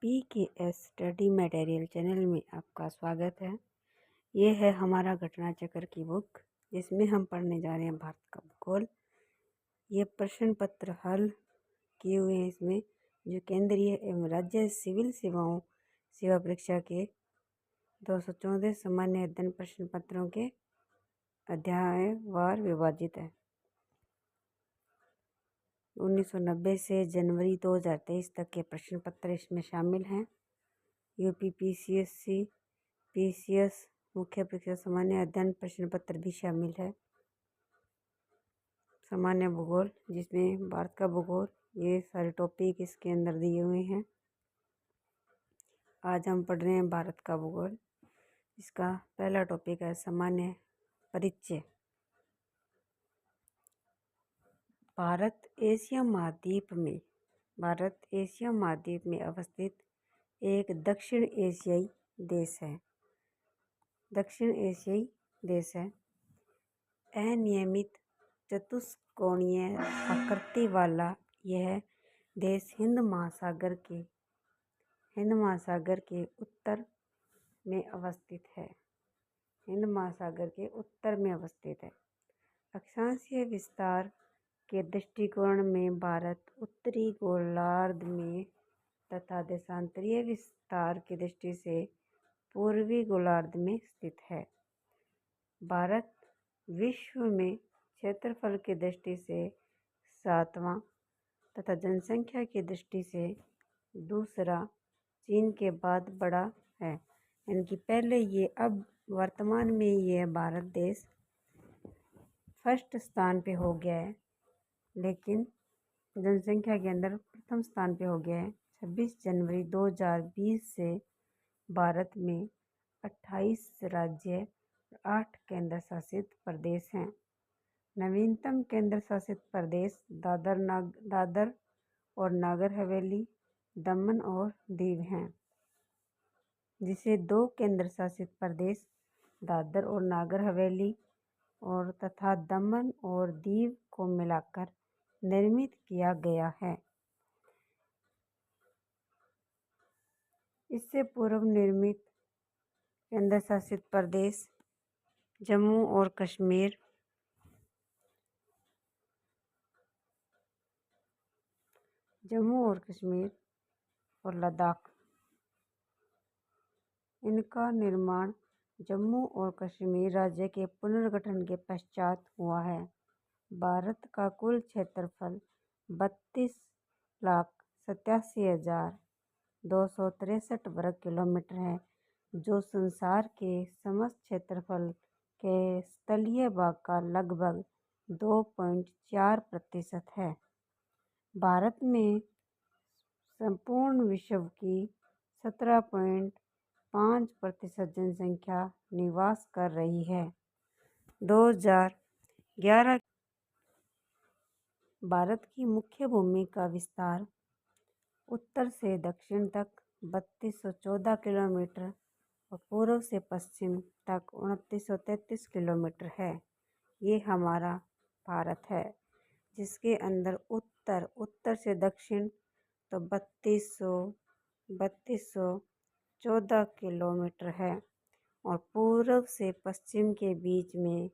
PKS study material channel में आपका स्वागत है। ये है हमारा घटना चक्र की बुक, जिसमें हम पढ़ने जा रहे हैं भारत का भूगोल। ये प्रश्न पत्र हल किए हुए हैं इसमें, जो केंद्रीय एवं राज्य सिविल सेवाओं सेवा परीक्षा के 214 सामान्य अध्ययन प्रश्न पत्रों के अध्यायवार विभाजित है। 1990 से जनवरी 2023 तक के प्रश्न पत्र इसमें शामिल हैं। यूपी PCSC PCS मुख्य परीक्षा सामान्य अध्ययन प्रश्न पत्र भी शामिल है। सामान्य भूगोल, जिसमें भारत का भूगोल, ये सारे टॉपिक इसके अंदर दिए हुए हैं। आज हम पढ़ रहे हैं भारत का भूगोल। इसका पहला टॉपिक है सामान्य परिचय। भारत एशिया महाद्वीप में अवस्थित एक दक्षिण एशियाई देश है। अनियमित चतुष्कोणीय आकृति वाला यह देश हिंद महासागर के उत्तर में अवस्थित है। अक्षांशीय विस्तार के दृष्टिकोण में भारत उत्तरी गोलार्ध में तथा देशांतरीय विस्तार की दृष्टि से पूर्वी गोलार्ध में स्थित है। भारत विश्व में क्षेत्रफल की दृष्टि से 7वां तथा जनसंख्या की दृष्टि से दूसरा चीन के बाद बड़ा है। यानी कि पहले ये, अब वर्तमान में ये भारत देश फर्स्ट स्थान पे हो गया है, लेकिन जनसंख्या के अंदर प्रथम स्थान पे हो गया है। 26 जनवरी 2020 से भारत में 28 राज्य 8 केंद्र शासित प्रदेश हैं। नवीनतम केंद्र शासित प्रदेश दादर और नागर हवेली, दमन और दीव हैं, जिसे 2 केंद्र शासित प्रदेश दादर और नागर हवेली और तथा दमन और दीव को मिलाकर निर्मित किया गया है। इससे पूर्व निर्मित केंद्र शासित प्रदेश जम्मू और कश्मीर, और लद्दाख। इनका निर्माण जम्मू और कश्मीर राज्य के पुनर्गठन के पश्चात हुआ है। भारत का कुल क्षेत्रफल 32,87,263 वर्ग किलोमीटर है, जो संसार के समस्त क्षेत्रफल के स्थलीय भाग का लगभग 2.4% है। भारत में संपूर्ण विश्व की 17.5% जनसंख्या निवास कर रही है। 2011 भारत की मुख्य भूमि का विस्तार उत्तर से दक्षिण तक 3214 किलोमीटर और पूर्व से पश्चिम तक 2933 किलोमीटर है। ये हमारा भारत है, जिसके अंदर उत्तर से दक्षिण तो 3214 किलोमीटर है और पूर्व से पश्चिम के बीच में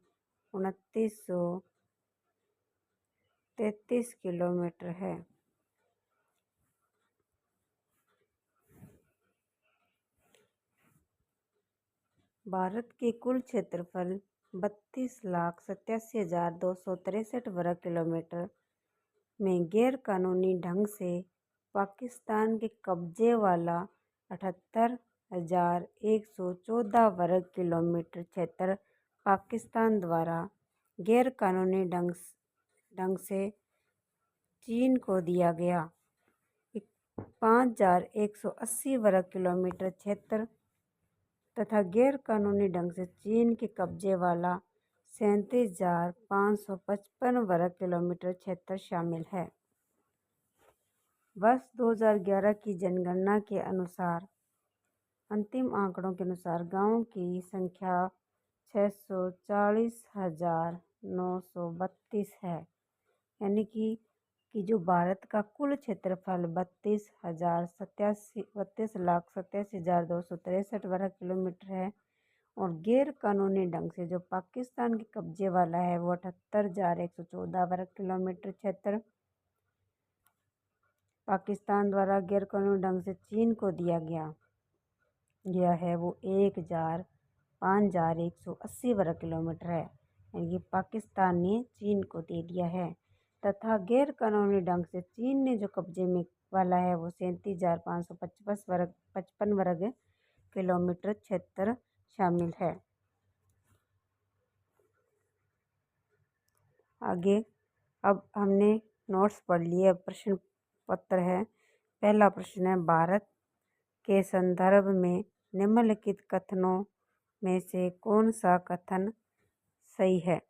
2933 किलोमीटर है। भारत के कुल क्षेत्रफल 32,87,263 वर्ग किलोमीटर में गैर कानूनी ढंग से पाकिस्तान के कब्जे वाला 78,114 वर्ग किलोमीटर क्षेत्र पाकिस्तान द्वारा गैर कानूनी ढंग से चीन को दिया गया। 5,180 वर्ग किलोमीटर क्षेत्र तथा गैर कानूनी ढंग से चीन के कब्जे वाला 37,555 वर्ग किलोमीटर क्षेत्र शामिल है। वर्ष 2011 की जनगणना के अनुसार, अंतिम आंकड़ों के अनुसार गांवों की संख्या 640,932 है। यानी कि कि जो भारत का कुल क्षेत्रफल 32,87,263 वर्ग किलोमीटर है और गैर कानूनी ढंग से जो पाकिस्तान के कब्जे वाला है वो 78,114 वर्ग किलोमीटर क्षेत्र पाकिस्तान द्वारा गैर कानूनी ढंग से चीन को दिया गया है वो 5,180 वर्ग किलोमीटर है। यानी कि पाकिस्तान ने चीन को दे दिया है तथा गैर कानूनी ढंग से चीन ने जो कब्जे में वाला है वो 37,555 वर्ग किलोमीटर क्षेत्र शामिल है। आगे अब हमने नोट्स पढ़ लिए। अब प्रश्न पत्र है। पहला प्रश्न है, भारत के संदर्भ में निम्नलिखित कथनों में से कौन सा कथन सही है?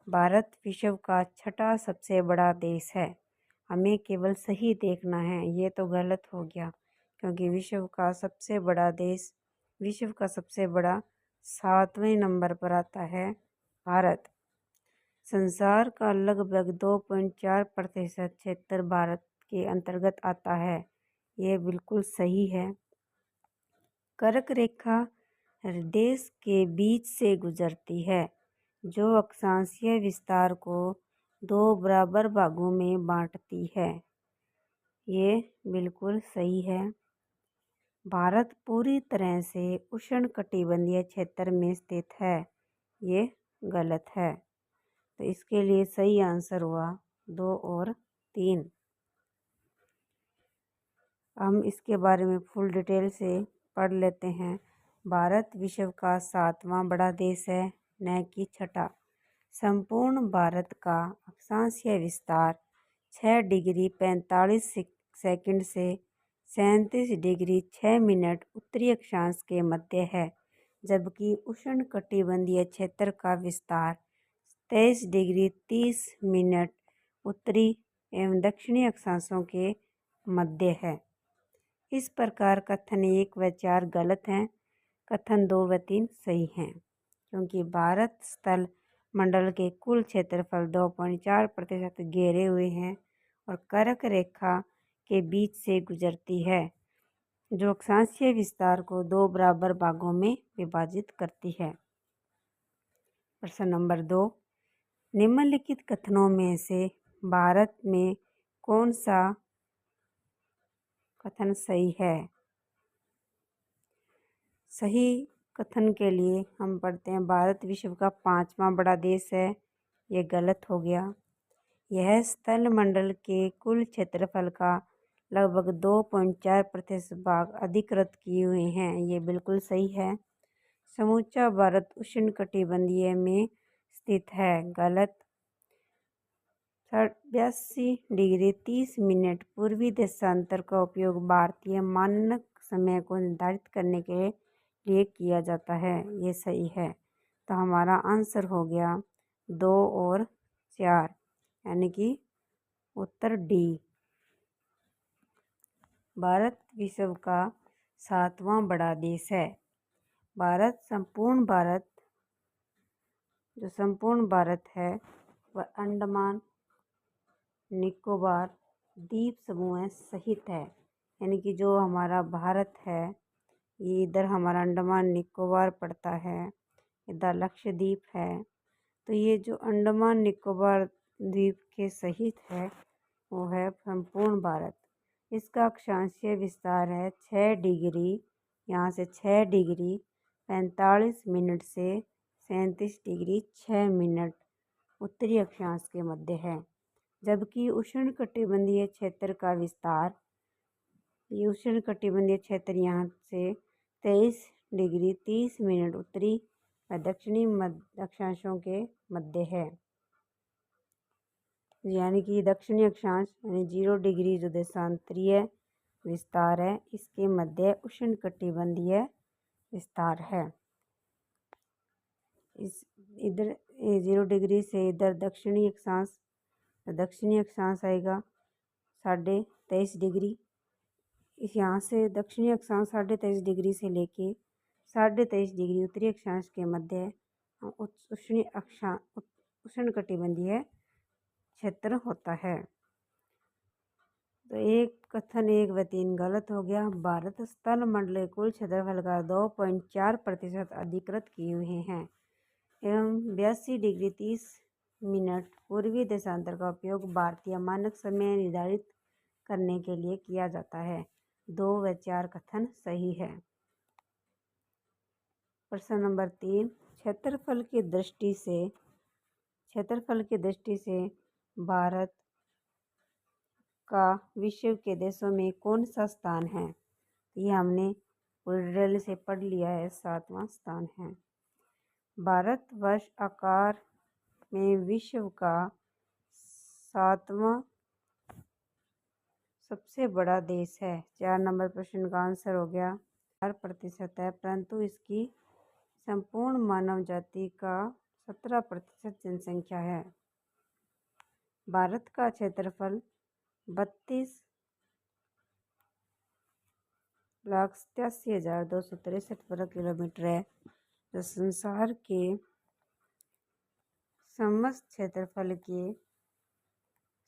भारत विश्व का छठा सबसे बड़ा देश है। हमें केवल सही देखना है, ये तो गलत हो गया क्योंकि विश्व का सबसे बड़ा देश, विश्व का सबसे बड़ा 7वें नंबर पर आता है भारत। संसार का लगभग 2.4% क्षेत्र भारत के अंतर्गत आता है, ये बिल्कुल सही है। कर्क रेखा देश के बीच से गुजरती है जो अक्षांशीय विस्तार को 2 बराबर भागों में बांटती है, ये बिल्कुल सही है। भारत पूरी तरह से उष्णकटिबंधीय क्षेत्र में स्थित है, ये गलत है। तो इसके लिए सही आंसर हुआ 2 और 3। हम इसके बारे में फुल डिटेल से पढ़ लेते हैं। भारत विश्व का 7वां बड़ा देश है, न कि छठा। संपूर्ण भारत का अक्षांशीय विस्तार 6 डिग्री 45 सेकंड से 37 डिग्री 6 मिनट उत्तरी अक्षांश के मध्य है, जबकि उष्णकटिबंधीय क्षेत्र का विस्तार 23 डिग्री 30 मिनट उत्तरी एवं दक्षिणी अक्षांशों के मध्य है। इस प्रकार कथन 1 व 4 गलत हैं, कथन 2 व 3 सही हैं, क्योंकि भारत स्थल मंडल के कुल क्षेत्रफल 2.4% घेरे हुए हैं और कर्क रेखा के बीच से गुजरती है जो अक्षांशीय विस्तार को 2 बराबर भागों में विभाजित करती है। प्रश्न नंबर 2, निम्नलिखित कथनों में से भारत में कौन सा कथन सही है? सही कथन के लिए हम पढ़ते हैं, भारत विश्व का 5वां बड़ा देश है, ये गलत हो गया। यह स्थल मंडल के कुल क्षेत्रफल का लगभग 2.4% भाग अधिकृत किए हुए हैं, ये बिल्कुल सही है। समूचा भारत उष्णकटिबंधीय में स्थित है, गलत। 82 डिग्री 30 मिनट पूर्वी देशांतर का उपयोग भारतीय मानक समय को निर्धारित करने के लिए किया जाता है, ये सही है। तो हमारा आंसर हो गया 2 और 4, यानी कि उत्तर डी। भारत विश्व का 7वां बड़ा देश है। संपूर्ण भारत है वह अंडमान निकोबार द्वीप समूह सहित है, यानी कि जो हमारा भारत है ये इधर हमारा अंडमान निकोबार पड़ता है, इधर लक्षद्वीप है। तो ये जो अंडमान निकोबार द्वीप के सहित है वो है संपूर्ण भारत। इसका अक्षांशीय विस्तार है 6 डिग्री, यहाँ से 6 डिग्री 45 मिनट से 37 डिग्री 6 मिनट उत्तरी अक्षांश के मध्य है, जबकि उष्णकटिबंधीय क्षेत्र का विस्तार, ये उष्णकटिबंधीय क्षेत्र यहाँ से 23 डिग्री 30 मिनट उत्तरी व दक्षिणी अक्षांशों के मध्य है, यानी कि दक्षिणी अक्षांश यानी 0 डिग्री जो देशांतरीय विस्तार है इसके मध्य उष्णकटिबंधीय विस्तार है। इस इधर 0 डिग्री से इधर दक्षिणी अक्षांश आएगा 23.5 डिग्री। इस यहाँ से दक्षिणी अक्षांश 23.5 डिग्री से लेके 23.5 डिग्री उत्तरी अक्षांश के मध्य उष्णकटिबंधीय क्षेत्र होता है। तो एक कथन 1 व 3 गलत हो गया। भारत स्थल मंडल के कुल क्षेत्रफल का 2.4% अधिकृत किए हुए हैं एवं 82 डिग्री 30 मिनट पूर्वी देशांतर का उपयोग भारतीय मानक समय निर्धारित करने के लिए किया जाता है। 2 व 4 कथन सही है। प्रश्न नंबर 3, क्षेत्रफल की दृष्टि से भारत का विश्व के देशों में कौन सा स्थान है? ये हमने पूरी डिटेल से पढ़ लिया है, 7वां स्थान है। भारतवर्ष आकार में विश्व का 7वां सबसे बड़ा देश है। 4 नंबर प्रश्न का आंसर हो गया 4% है, परंतु इसकी संपूर्ण मानव जाति का 17% जनसंख्या है। भारत का क्षेत्रफल 32,87,263 वर्ग किलोमीटर है, जो संसार के समस्त क्षेत्रफल के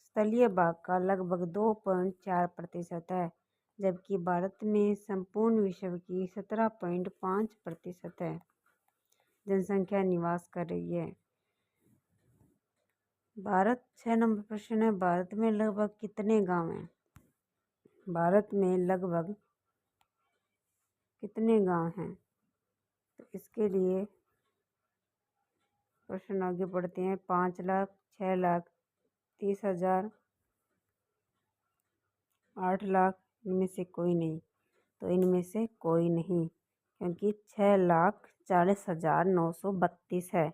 स्थलीय भाग का लगभग 2.4% है, जबकि भारत में संपूर्ण विश्व की 17.5% है जनसंख्या निवास कर रही है। 6 नंबर प्रश्न है, भारत में लगभग कितने गांव हैं? भारत में लगभग कितने गांव हैं? तो इसके लिए प्रश्न आगे बढ़ते हैं। 5 लाख, 6 लाख, 30,000, 8 लाख, इनमें से कोई नहीं। तो इनमें से कोई नहीं, क्योंकि 6,40,932 है।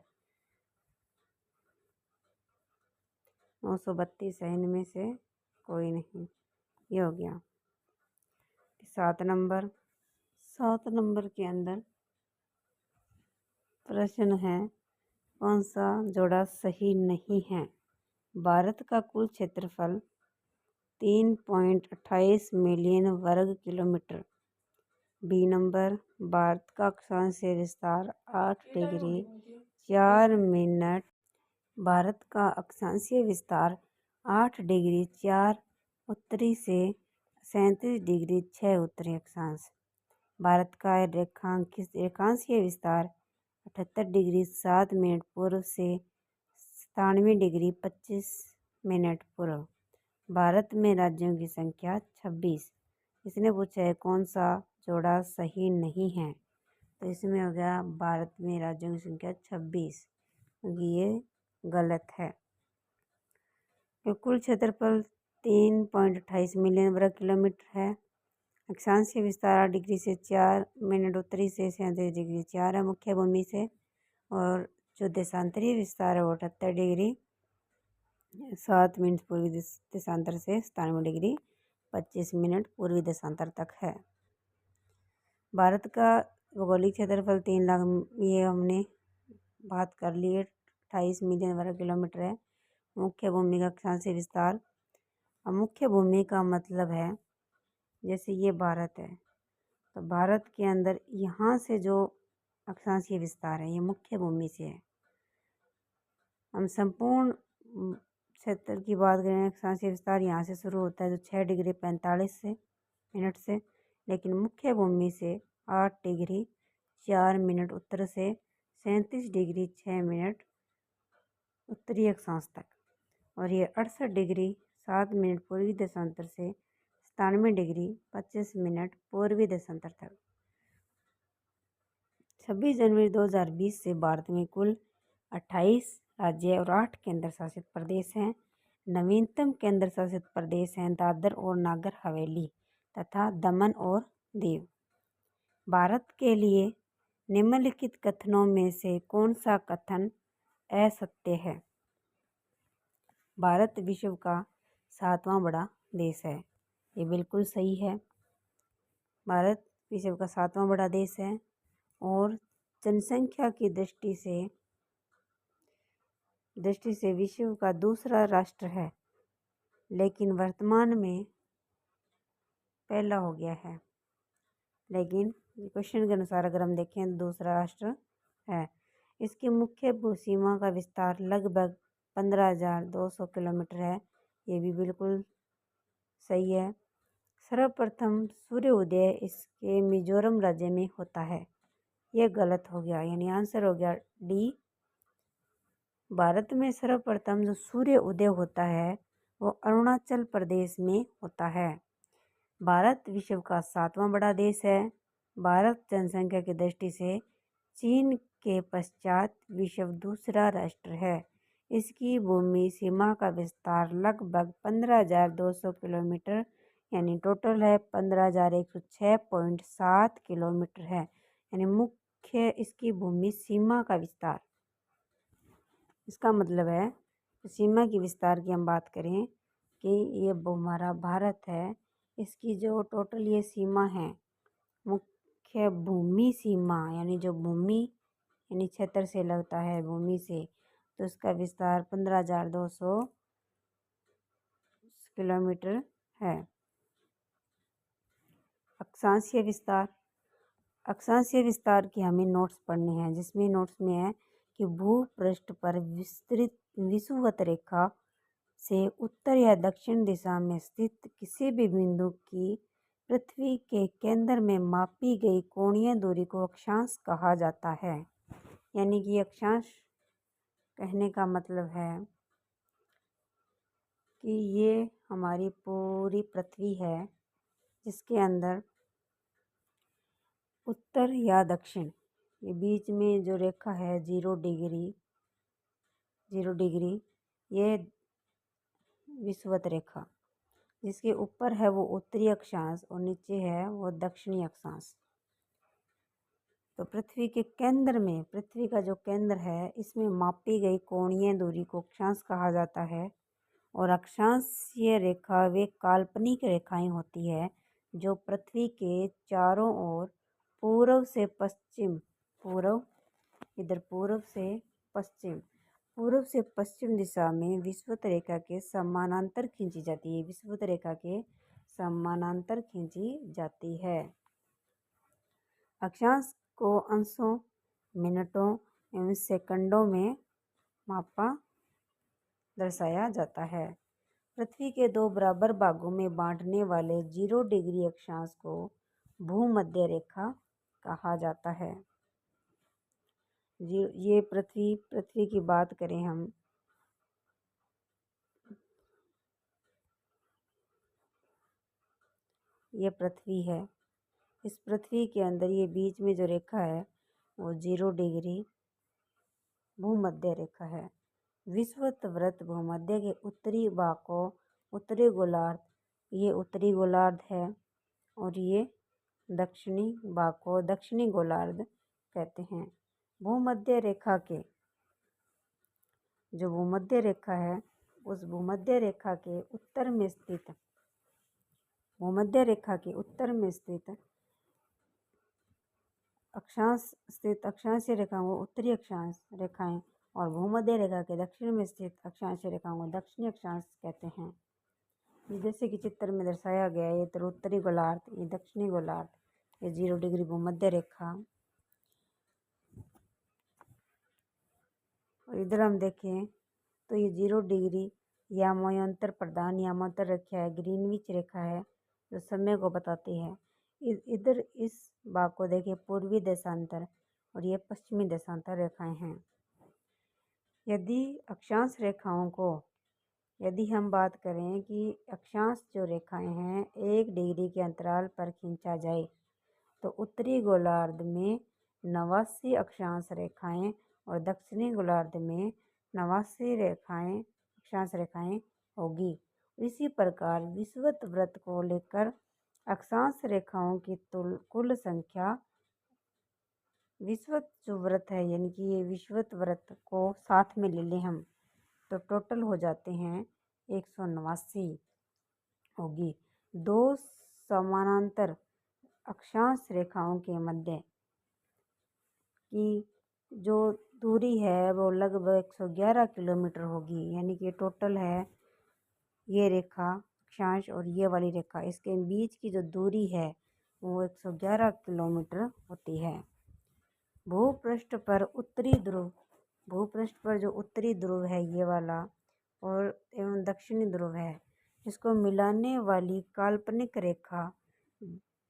932 है, इनमें से कोई नहीं। ये हो गया। 7 नंबर के अंदर प्रश्न है, कौन सा जोड़ा सही नहीं है? भारत का कुल क्षेत्रफल 3.28 मिलियन वर्ग किलोमीटर। बी नंबर, भारत का अक्षांशीय विस्तार 8 डिग्री 4 मिनट। भारत का अक्षांशीय विस्तार 8 डिग्री 4 उत्तरी से 37 डिग्री 6 उत्तरी अक्षांश। भारत का रेखांशीय विस्तार 78 डिग्री 7 मिनट पूर्व से 97 डिग्री 25 मिनट पूर्व। भारत में राज्यों की संख्या 26। इसने पूछा है कौन सा जोड़ा सही नहीं है? तो इसमें हो गया भारत में राज्यों की संख्या 26, क्योंकि ये गलत है। कुल क्षेत्रफल 3.28 मिलियन वर्ग किलोमीटर है। अक्षांशीय विस्तार 8 डिग्री से 4 मिनट उत्तरी से 37 डिग्री 4 है मुख्य भूमि से, और जो देशांतरीय विस्तार है वो 78 डिग्री 7 मिनट पूर्वी देशांतर से 97 डिग्री 25 मिनट पूर्वी देशांतर तक है। भारत का भौगोलिक क्षेत्रफल 3 लाख, ये हमने बात कर ली है, 28 मिलियन वर्ग किलोमीटर है। मुख्य भूमि का अक्षांशीय विस्तार, अब मुख्य भूमि का मतलब है जैसे ये भारत है, तो भारत के अंदर यहाँ से जो अक्षांशीय विस्तार है ये मुख्य भूमि से है। हम संपूर्ण क्षेत्र की बात करें, अक्षांशीय विस्तार यहाँ से शुरू होता है, तो 6 डिग्री 45 मिनट से, लेकिन मुख्य भूमि से 8 डिग्री 4 मिनट उत्तर से 37 डिग्री 6 मिनट उत्तरी अक्षांश तक, और ये 68 डिग्री 7 मिनट पूर्वी देशांतर से 97 डिग्री 25 मिनट पूर्वी देशांतर तक। 26 जनवरी 2020 से भारत में कुल 28 राज्य और 8 केंद्र शासित प्रदेश हैं। नवीनतम केंद्र शासित प्रदेश हैं दादर और नागर हवेली तथा दमन और दीव। भारत के लिए निम्नलिखित कथनों में से कौन सा कथन असत्य है? भारत विश्व का 7वां बड़ा देश है। ये बिल्कुल सही है। भारत विश्व का 7वां बड़ा देश है और जनसंख्या की दृष्टि से विश्व का दूसरा राष्ट्र है, लेकिन वर्तमान में पहला हो गया है। लेकिन क्वेश्चन के अनुसार अगर हम देखें तो दूसरा राष्ट्र है। इसकी मुख्य भूसीमा का विस्तार लगभग 15,200 किलोमीटर है। ये भी बिल्कुल सही है। सर्वप्रथम सूर्य उदय इसके मिजोरम राज्य में होता है। यह गलत हो गया, यानी आंसर हो गया डी। भारत में सर्वप्रथम जो सूर्य उदय होता है वो अरुणाचल प्रदेश में होता है। भारत विश्व का 7वां बड़ा देश है। भारत जनसंख्या की दृष्टि से चीन के पश्चात विश्व दूसरा राष्ट्र है। इसकी भूमि सीमा का विस्तार लगभग 15,200 किलोमीटर यानी टोटल है 15,106.7 किलोमीटर है, यानी मुख्य इसकी भूमि सीमा का विस्तार। इसका मतलब है सीमा की विस्तार की हम बात करें कि ये हमारा भारत है, इसकी जो टोटल ये सीमा है, मुख्य भूमि सीमा यानी जो भूमि यानी क्षेत्र से लगता है भूमि से, तो इसका विस्तार 15,200 किलोमीटर है। अक्षांशीय विस्तार। अक्षांशीय विस्तार के हमें नोट्स पढ़ने हैं, जिसमें नोट्स में है कि भूपृष्ठ पर विस्तृत विषुवत रेखा से उत्तर या दक्षिण दिशा में स्थित किसी भी बिंदु की पृथ्वी के केंद्र में मापी गई कोणीय दूरी को अक्षांश कहा जाता है। यानी कि अक्षांश कहने का मतलब है कि ये हमारी पूरी पृथ्वी है, जिसके अंदर उत्तर या दक्षिण ये बीच में जो रेखा है 0 डिग्री ये विषुवत रेखा, जिसके ऊपर है वो उत्तरी अक्षांश और नीचे है वो दक्षिणी अक्षांश। तो पृथ्वी के केंद्र में, पृथ्वी का जो केंद्र है इसमें मापी गई कोणीय दूरी को अक्षांश कहा जाता है। और अक्षांशीय रेखा वे काल्पनिक रेखाएं होती है जो पृथ्वी के चारों ओर पूर्व से पश्चिम, पूर्व से पश्चिम दिशा में विषुवत रेखा के समानांतर खींची जाती है। विषुवत रेखा के समानांतर खींची जाती है। अक्षांश को अंशों, मिनटों एवं सेकंडों में मापा दर्शाया जाता है। पृथ्वी के 2 बराबर भागों में बांटने वाले 0 डिग्री अक्षांश को भूमध्य रेखा कहा जाता है। ये पृथ्वी की बात करें हम, ये पृथ्वी है। इस पृथ्वी के अंदर ये बीच में जो रेखा है वो 0 डिग्री भूमध्य रेखा है। विषुवत वृत्त भूमध्य के उत्तरी भाग को उत्तरी गोलार्ध, ये उत्तरी गोलार्ध है, और ये दक्षिणी भाग को दक्षिणी गोलार्ध कहते हैं। भूमध्य रेखा के जो भूमध्य रेखा है उस भूमध्य रेखा के उत्तर में स्थित अक्षांशीय रेखाओं को उत्तरी अक्षांश रेखाएं और भूमध्य रेखा के दक्षिण में स्थित अक्षांशीय रेखाओं को दक्षिणी अक्षांश कहते हैं। जैसे कि चित्र में दर्शाया गया है, ये उत्तरी गोलार्ध, ये दक्षिणी गोलार्ध, ये 0 डिग्री भूमध्य रेखा। और इधर हम देखें तो ये 0 डिग्री यामांतर प्रधान यामांतर रेखा है, ग्रीनविच रेखा है जो समय को बताती है। इधर इस भाग को देखें पूर्वी देशांतर और ये पश्चिमी देशांतर रेखाएं हैं। यदि हम बात करें कि अक्षांश जो रेखाएं हैं 1 डिग्री के अंतराल पर खींचा जाए तो उत्तरी गोलार्ध में 89 अक्षांश रेखाएं और दक्षिणी गोलार्ध में 89 अक्षांश रेखाएं होगी। इसी प्रकार विषुवत वृत्त को लेकर अक्षांश रेखाओं की कुल संख्या, विषुवत जो वृत्त है यानी कि ये विषुवत वृत्त को साथ में ले लें हम तो टोटल हो जाते हैं 189 होगी। 2 समानांतर अक्षांश रेखाओं के मध्य की जो दूरी है वो लगभग 111 किलोमीटर होगी। यानी कि टोटल है ये रेखा अक्षांश और ये वाली रेखा, इसके बीच की जो दूरी है वो 111 किलोमीटर होती है। भूपृष्ठ पर जो उत्तरी ध्रुव है ये वाला और एवं दक्षिणी ध्रुव है, इसको मिलाने वाली काल्पनिक रेखा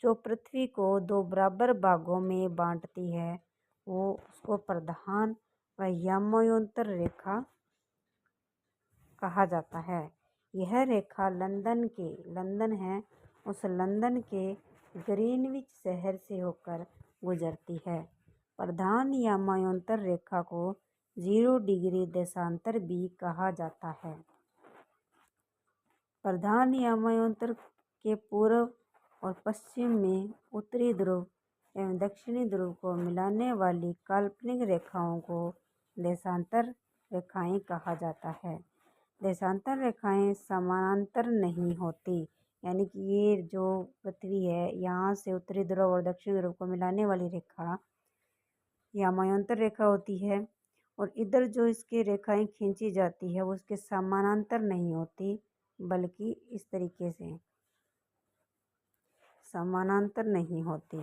जो पृथ्वी को दो बराबर भागों में बांटती है वो उसको प्रधान व यामांतर रेखा कहा जाता है। यह रेखा लंदन है उस लंदन के ग्रीनविच शहर से होकर गुजरती है। प्रधान यामांतर रेखा को 0 डिग्री देशांतर भी कहा जाता है। प्रधान यामांतर के पूर्व और पश्चिम में उत्तरी ध्रुव एवं दक्षिणी ध्रुव को मिलाने वाली काल्पनिक रेखाओं को देशांतर रेखाएं कहा जाता है। देशांतर रेखाएं समानांतर नहीं होती, यानी कि ये जो पृथ्वी है यहाँ से उत्तरी ध्रुव और दक्षिणी ध्रुव को मिलाने वाली रेखा यामांतर रेखा होती है, और इधर जो इसकी रेखाएं खींची जाती है वो उसके समानांतर नहीं होती, बल्कि इस तरीके से समानांतर नहीं होती,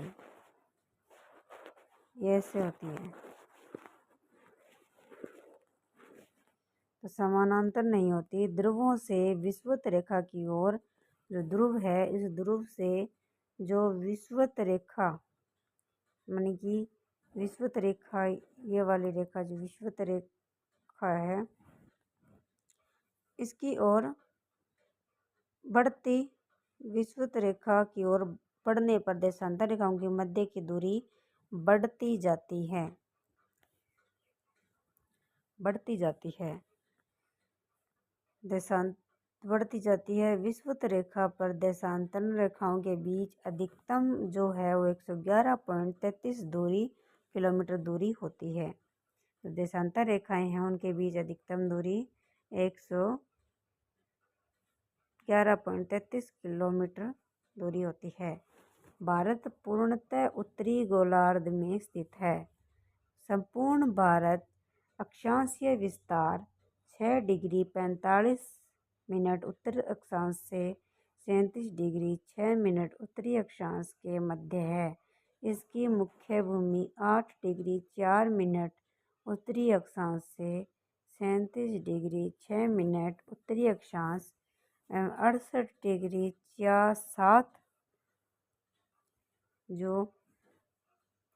ये ऐसे होती है। तो समानांतर नहीं होती, ध्रुवों से विषुवत रेखा की ओर जो ध्रुव है इस ध्रुव से जो विषुवत रेखा मानी कि विषुवत रेखा, ये वाली रेखा जो विषुवत रेखा है इसकी ओर बढ़ती विषुवत रेखा की ओर बढ़ने पर देशांतर रेखाओं की मध्य की दूरी बढ़ती जाती है। विषुवत रेखा पर देशांतर रेखाओं के बीच अधिकतम जो है वो 111.33 किलोमीटर दूरी होती है। तो देशांतर रेखाएं हैं उनके बीच अधिकतम दूरी 111.33 किलोमीटर दूरी होती है। भारत पूर्णतः उत्तरी गोलार्ध में स्थित है। संपूर्ण भारत अक्षांशीय विस्तार 6 डिग्री 45 मिनट उत्तर अक्षांश से 37 डिग्री 6 मिनट उत्तरी अक्षांश के मध्य है। इसकी मुख्य भूमि 8 डिग्री 4 मिनट उत्तरी अक्षांश से 37 डिग्री 6 मिनट उत्तरी अक्षांश एवं 68 डिग्री 7 जो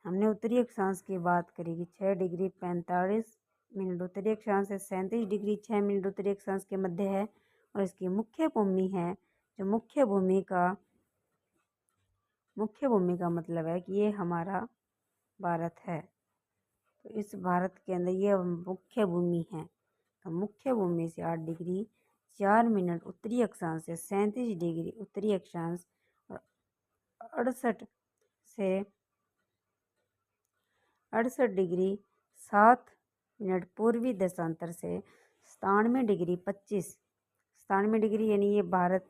हमने उत्तरी अक्षांश की बात करी कि 6 डिग्री 45 मिनट उत्तरी अक्षांश से 37 डिग्री 6 मिनट उत्तरी अक्षांश के मध्य है, और इसकी मुख्य भूमि है जो मुख्य भूमि का मतलब है कि ये हमारा भारत है। तो इस भारत के अंदर ये मुख्य भूमि है। तो मुख्य भूमि से 8 डिग्री 4 मिनट उत्तरी अक्षांश से 37 डिग्री उत्तरी अक्षांश और 68 डिग्री 7 मिनट पूर्वी देशांतर से 97 डिग्री यानी ये भारत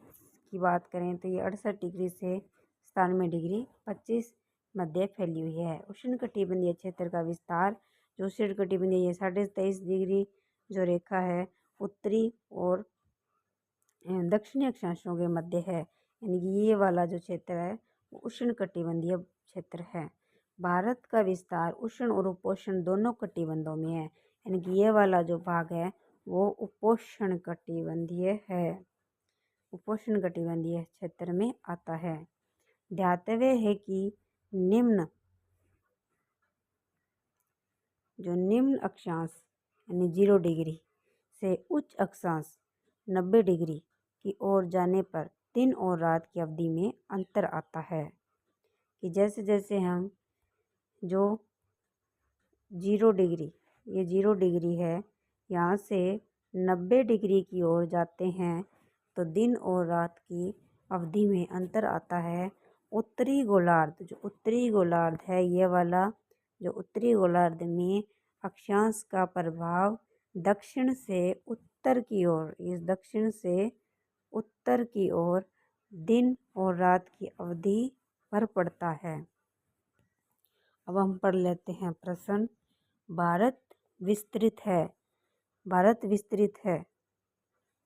की बात करें तो ये 68 डिग्री से 97 डिग्री 25 मध्य फैली हुई है। उष्णकटिबंधीय क्षेत्र का विस्तार जो उष्णकटिबंधीय 23.5 डिग्री जो रेखा है उत्तरी और दक्षिणी अक्षांशों के मध्य है, यानी कि ये वाला जो क्षेत्र है वो उष्णकटिबंधीय क्षेत्र है। भारत का विस्तार उष्ण और उपोष्ण दोनों कटिबंधों में है, यानी कि ये वाला जो भाग है वो उपोष्ण कटिबंधीय क्षेत्र में आता है। ध्यातव्य है कि निम्न अक्षांश यानी 0 डिग्री से उच्च अक्षांश 90 डिग्री की ओर जाने पर दिन और रात की अवधि में अंतर आता है। कि जैसे जैसे हम जो 0 डिग्री है यहाँ से 90 डिग्री की ओर जाते हैं तो दिन और रात की अवधि में अंतर आता है। उत्तरी गोलार्ध है ये वाला जो उत्तरी गोलार्ध में अक्षांश का प्रभाव दक्षिण से उत्तर की ओर दिन और रात की अवधि पर पड़ता है। अब हम पढ़ लेते हैं प्रश्न। भारत विस्तृत है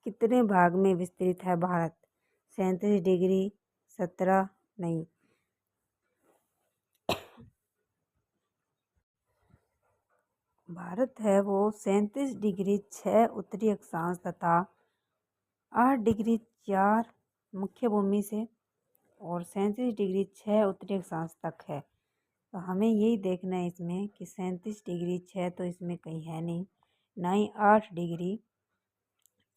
कितने भाग में विस्तृत है भारत? 37 डिग्री 17 नहीं, भारत है वो 37 डिग्री 6 उत्तरी अक्षांश तथा 8 डिग्री 4 मुख्य भूमि से और 37 डिग्री 6 उत्तरी अक्षांश तक है। तो हमें यही देखना है इसमें कि 37 डिग्री 6 तो इसमें कहीं है नहीं, ना ही 8 डिग्री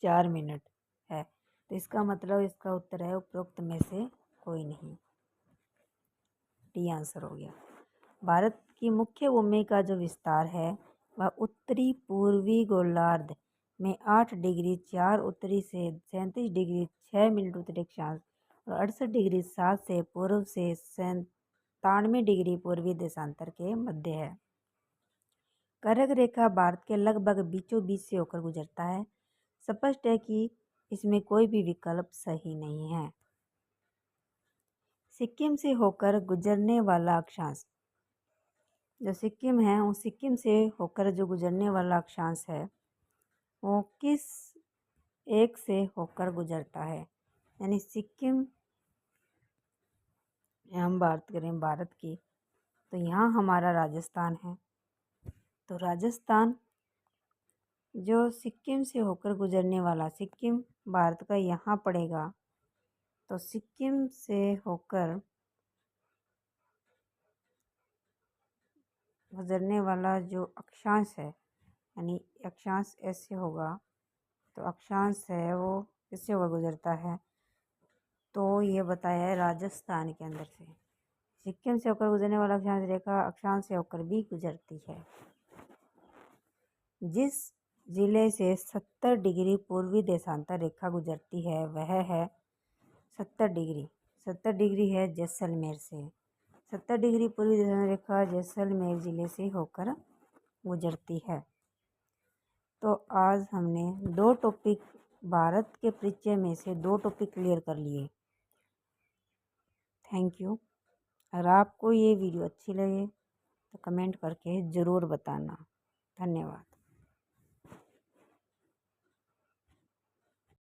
4 मिनट है। तो इसका मतलब इसका उत्तर है उपरोक्त में से कोई नहीं, डी आंसर हो गया। भारत की मुख्य भूमि का जो विस्तार है वह उत्तरी पूर्वी गोलार्ध में 8 डिग्री 4 उत्तरी से 37 डिग्री 6 मिनट उत्तरी अक्षांश और 68 डिग्री 7 से पूर्व से 97 डिग्री पूर्वी देशांतर के मध्य है। कर्क रेखा भारत के लगभग बीचों बीच से होकर गुजरता है। स्पष्ट है कि इसमें कोई भी विकल्प सही नहीं है। सिक्किम से होकर गुजरने वाला अक्षांश, जो सिक्किम है वो सिक्किम से होकर जो गुजरने वाला अक्षांश है वो किस एक से होकर गुजरता है? यानी सिक्किम, हम बात करें भारत की तो यहाँ हमारा राजस्थान है। तो राजस्थान जो सिक्किम से होकर गुजरने वाला, सिक्किम भारत का यहाँ पड़ेगा, तो सिक्किम से होकर गुजरने वाला जो अक्षांश है, यानी अक्षांश ऐसे होगा, तो अक्षांश है वो किससे होकर गुजरता है? तो ये बताया है राजस्थान के अंदर से। सिक्किम से होकर गुजरने वाला अक्षांश रेखा अक्षांश से होकर भी गुजरती है। जिस जिले से 70 डिग्री पूर्वी देशांतर रेखा गुजरती है वह है 70 डिग्री है जैसलमेर से। 70 डिग्री पूर्वी देशांतर रेखा जैसलमेर जिले से होकर गुजरती है। तो आज हमने 2 टॉपिक भारत के परिचय में से 2 टॉपिक क्लियर कर लिए। Thank you. अगर आपको ये वीडियो अच्छी लगे तो कमेंट करके ज़रूर बताना। धन्यवाद।